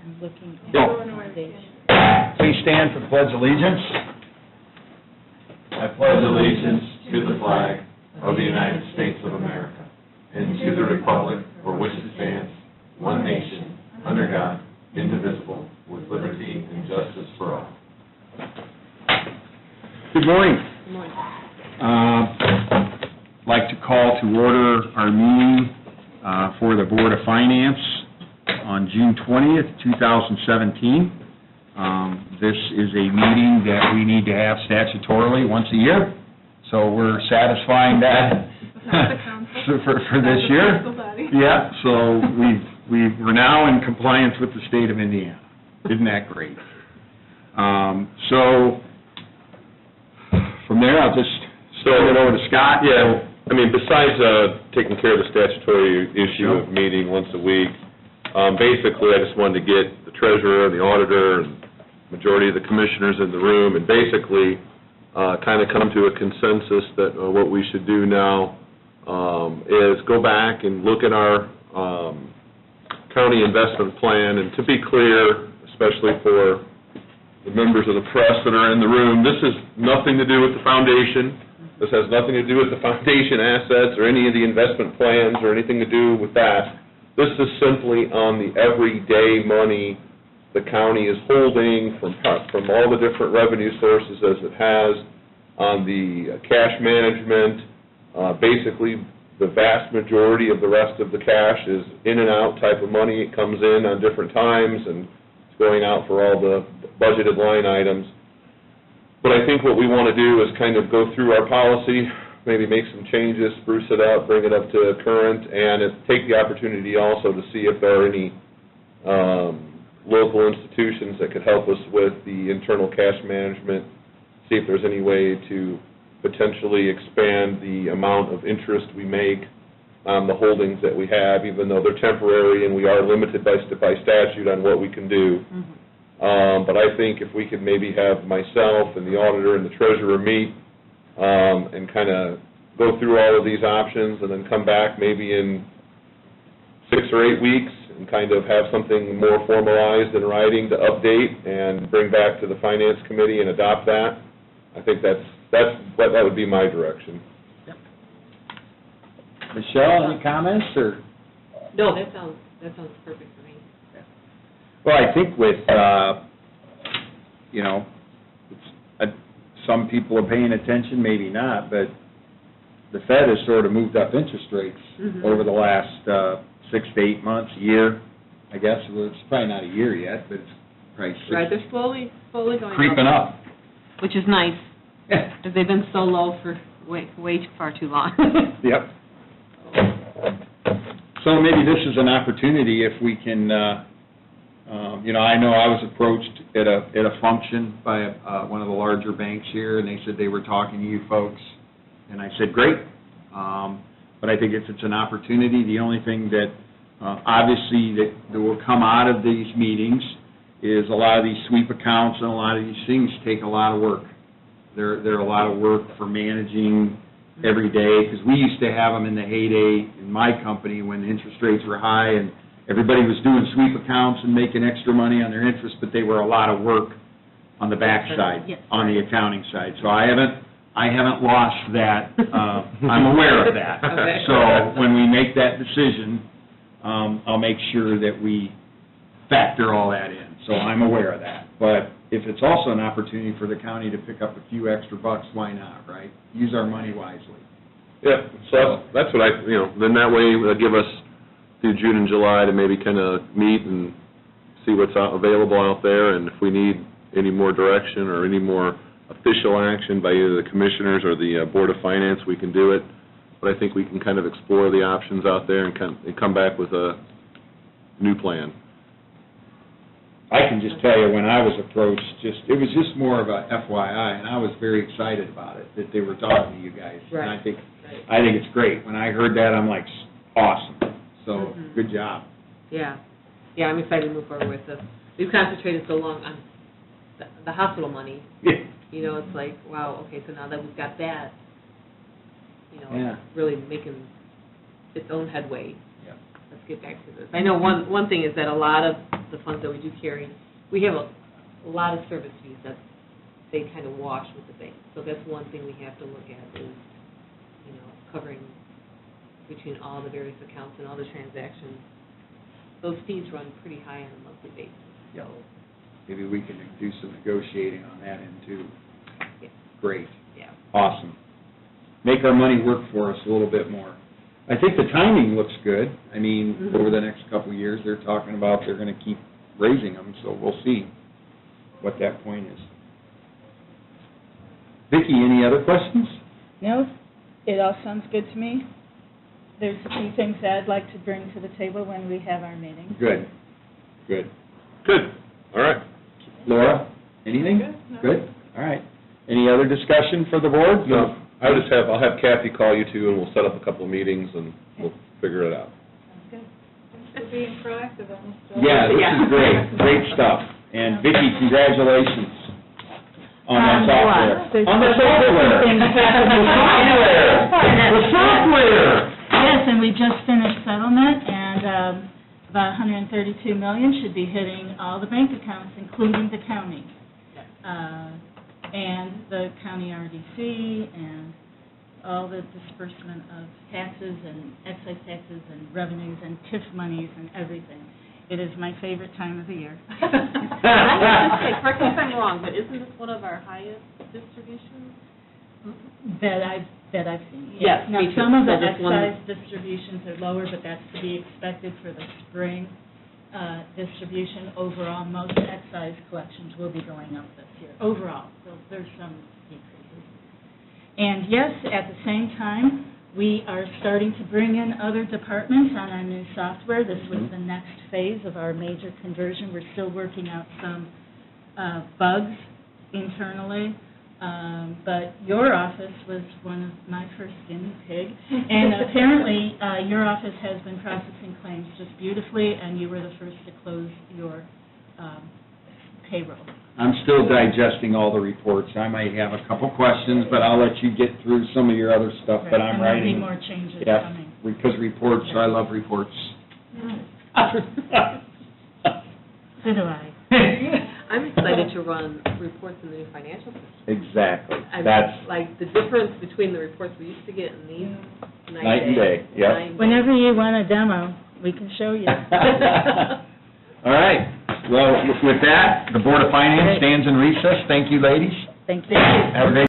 I'm looking at Go. the foundation. Please stand for the Pledge of Allegiance. I pledge allegiance to the flag of the United States of America and to the republic for which it stands, one nation, under God, indivisible, with liberty and justice for all. Good morning. Good morning. I'd like to call to order our meeting for the Board of Finance on June 20th, 2017. This is a meeting that we need to have statutorily once a year, so we're satisfying that for this year. Yeah, so we're now in compliance with the state of Indiana. Isn't that great? So from there, I'll just turn it over to Scott. Yeah, I mean, besides taking care of the statutory issue of meeting once a week, basically I just wanted to get the treasurer, the auditor, and majority of the commissioners in the room, and basically kind of come to a consensus that what we should do now is go back and look at our county investment plan, and to be clear, especially for the members of the press that are in the room, this has nothing to do with the foundation. This has nothing to do with the foundation assets or any of the investment plans or anything to do with that. This is simply on the everyday money the county is holding from all the different revenue sources as it has, on the cash management. Basically, the vast majority of the rest of the cash is in and out type of money. It comes in on different times and it's going out for all the budgeted line items. But I think what we want to do is kind of go through our policy, maybe make some changes, spruce it up, bring it up to current, and take the opportunity also to see if there are any local institutions that could help us with the internal cash management, see if there's any way to potentially expand the amount of interest we make on the holdings that we have, even though they're temporary and we are limited by statute on what we can do. But I think if we could maybe have myself and the auditor and the treasurer meet and kind of go through all of these options and then come back maybe in 6 or 8 weeks and kind of have something more formalized in writing to update and bring back to the Finance Committee and adopt that, I think that would be my direction. Yep. Michelle, any comments or? No, that sounds perfect for me. Well, I think with, some people are paying attention, maybe not, but the Fed has sort of moved up interest rates over the last 6 to 8 months, a year, I guess. Well, it's probably not a year yet, but it's probably Right, they're slowly going creeping up. which is nice, Yeah. because they've been so low for way far too long. Yep. So maybe this is an opportunity if we can, I know I was approached at a function by one of the larger banks here, and they said they were talking to you folks, and I said, great. But I think if it's an opportunity, the only thing that obviously that will come out of these meetings is a lot of these sweep accounts and a lot of these things take a lot of work. They're a lot of work for managing every day, because we used to have them in the heyday in my company when interest rates were high and everybody was doing sweep accounts and making extra money on their interest, but they were a lot of work on the backside, Yes. on the accounting side. So I haven't lost that. I'm aware of that. Okay. So when we make that decision, I'll make sure that we factor all that in. So I'm aware of that. But if it's also an opportunity for the county to pick up a few extra bucks, why not, right? Use our money wisely. Yeah, so that's what then that way it'll give us through June and July to maybe kind of meet and see what's available out there, and if we need any more direction or any more official action by either the commissioners or the Board of Finance, we can do it. But I think we can kind of explore the options out there and come back with a new plan. I can just tell you, when I was approached, it was just more of a FYI, and I was very excited about it, that they were talking to you guys. Right. And I think it's great. When I heard that, I'm like, awesome. So, good job. Yeah, I'm excited to move forward with this. We've concentrated so long on the hospital money. Yeah. It's like, wow, okay, so now that we've got that, Yeah. it's really making its own headway. Yeah. let's get back to this. I know one thing is that a lot of the funds that we do carry, we have a lot of service fees that they kind of wash with the bank. So that's one thing we have to look at is, you know, covering between all the various accounts and all the transactions. Those fees run pretty high on a monthly basis. Yeah. Maybe we can do some negotiating on that end too. Yeah. Great, Yeah. awesome. Make our money work for us a little bit more. I think the timing looks good. I mean, Mhm. over the next couple of years, they're talking about they're going to keep raising them, so we'll see what that point is. Vicki, any other questions? No, it all sounds good to me. There's a few things that I'd like to bring to the table when we have our meeting. Good, good. Good, all right. Laura, anything? Good, all right. Any other discussion for the board? No, I'll have Kathy call you too, and we'll set up a couple of meetings, and we'll figure it out. Sounds good. Thanks for being proactive on this, Joe. Yeah, this is great, great stuff. And Vicki, congratulations on that software. There's On the lots of software. things happening. The software. Yes, and we just finished settlement, and about $132 million should be hitting all the bank accounts, including the county, and the county RDC, and all the disbursement of taxes and excise taxes and revenues and TIF monies and everything. It is my favorite time of the year. I have to say, correct me if I'm wrong, but isn't this one of our highest distributions? That I've seen, Yes, yes. Now, me too. some of the So this one- excise distributions are lower, but that's to be expected for the spring distribution. Overall, most excise collections will be going up this year. Overall, there's some decreases. And yes, at the same time, we are starting to bring in other departments on our new software. This was the next phase of our major conversion. We're still working out some bugs internally. But your office was one of my first guinea pigs, and apparently your office has been processing claims just beautifully, and you were the first to close your payroll. I'm still digesting all the reports. I might have a couple questions, but I'll let you get through some of your other stuff that I'm And there'll be writing. more changes Yes, coming. because reports, I love reports. So do I. I'm excited to run reports in the new financial system. Exactly. I That's like the difference between the reports we used to get and these. night and day, yep. Night and day. Whenever you want a demo, we can show you. All right. Well, with that, the Board of Finance stands in recess. Thank you, ladies. Thank you. Have a great